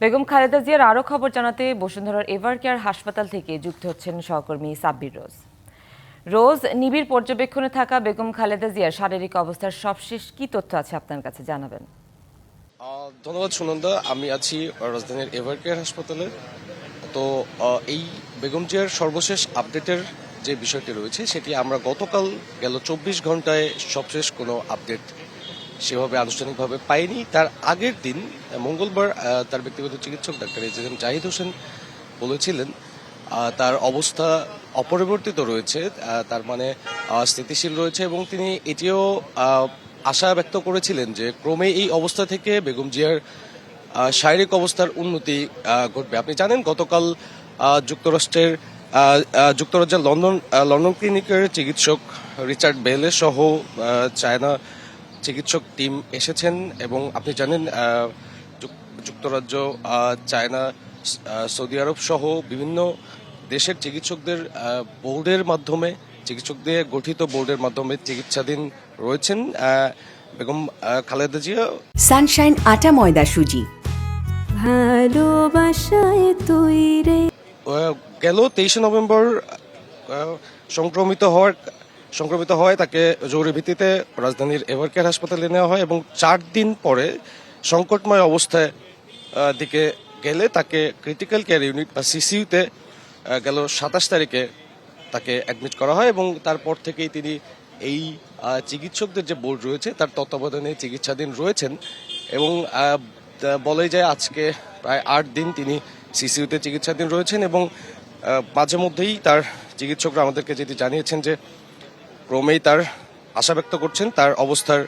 বেগম খালেদা জিয়ার আরও খবর জানাতে বসুন্ধরার এভারকেয়ার হাসপাতাল থেকে যুক্ত হচ্ছেন সহকর্মী সাব্বির রোজ। রোজ, নিবিড় পর্যবেক্ষণে থাকা বেগম খালেদা জিয়ার শারীরিক অবস্থার সবশেষ কি তথ্য আছে আপনার কাছে জানাবেন? ধন্যবাদ সুনন্দা। আমি আছি রাজধানীর এভারকেয়ার হাসপাতালে। তো এই বেগম জিয়ার সর্বশেষ আপডেটের যে বিষয়টি রয়েছে সেটি আমরা গতকাল গেল 24 ঘন্টায় সবশেষ কোনো আপডেট সেভাবে আনুষ্ঠানিকভাবে পাইনি। তার আগের দিন মঙ্গলবার তার ব্যক্তিগত চিকিৎসক ডাক্তার এজেএম জাহিদ হোসেন বলেছিলেন তার অবস্থা অপরিবর্তিত রয়েছে, তার মানে স্থিতিশীল রয়েছে, এবং তিনি এটিও আশা ব্যক্ত করেছিলেন যে ক্রমে এই অবস্থা থেকে বেগম জিয়ার শারীরিক অবস্থার উন্নতি ঘটবে। আপনি জানেন গতকাল যুক্তরাজ্যের লন্ডন ক্লিনিকের চিকিৎসক রিচার্ড বেলে সহ চায়না চিকিৎসক টিম এসেছেন, এবং আপনি জানেন যুক্তরাজ্য, চায়না, সৌদি আরব সহ বিভিন্ন দেশের চিকিৎসকদের চিকিৎসকদের গঠিত বোর্ডের মাধ্যমে চিকিৎসাধীন রয়েছেন বেগম খালেদা জিয়া। সানশাইন আটা ময়দা সুজি, ভালোবাসায় তৈরি। গেল 23 নভেম্বর সংক্রমিত হয় তাকে জরুরি ভিত্তিতে রাজধানীর এভারকেয়ার হাসপাতালে নেওয়া হয়, এবং 4 দিন পরে সংকটময় অবস্থায় দিকে গেলে তাকে ক্রিটিক্যাল কেয়ার ইউনিট বা সিসিইউতে গেল 27 তারিখে তাকে অ্যাডমিট করা হয়, এবং তারপর থেকেই তিনি এই চিকিৎসকদের যে বোর্ড রয়েছে তার তত্ত্বাবধানে চিকিৎসাধীন রয়েছেন, এবং বলাই যায় আজকে প্রায় 8 দিন তিনি সিসিইউতে চিকিৎসাধীন রয়েছেন। এবং মাঝে মধ্যেই তার চিকিৎসকরা আমাদেরকে যেটি জানিয়েছেন যে ক্রমেই তার আশা ব্যক্ত করছেন তার অবস্থার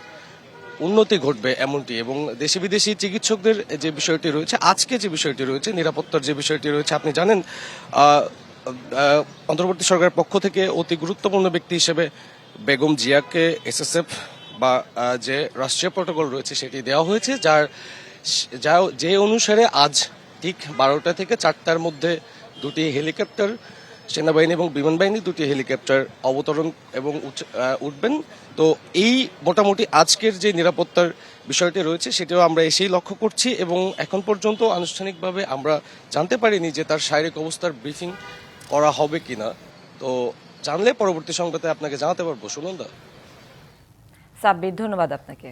উন্নতি ঘটবে এমনটি, এবং দেশি বিদেশি চিকিৎসকদের যে বিষয়টি রয়েছে, আজকে যে বিষয়টি রয়েছে, নিরাপত্তার যে বিষয়টি রয়েছে, আপনি জানেন অন্তর্বর্তী সরকারের পক্ষ থেকে অতি গুরুত্বপূর্ণ ব্যক্তি হিসেবে বেগম জিয়াকে এসএসএফ বা যে রাষ্ট্রীয় প্রটোকল রয়েছে সেটি দেওয়া হয়েছে, যে অনুসারে আজ ঠিক 12টা থেকে 4টার মধ্যে দুটি হেলিকপ্টার, সেনাবাহিনী এবং বিমান বাহিনী দুটি হেলিকপ্টার অবতরণ এবং উঠবেন। তো এই মোটামুটি আজকের যে নিরাপত্তার বিষয়টি রয়েছে সেটিও আমরা এসেই লক্ষ্য করছি, এবং এখন পর্যন্ত আনুষ্ঠানিকভাবে আমরা জানতে পারিনি যে তার শারীরিক অবস্থার ব্রিফিং করা হবে কিনা। তো জানলে পরবর্তী সংবাদে আপনাকে জানাতে পারবো। সুনন্দা, সাব্বির, ধন্যবাদ আপনাকে।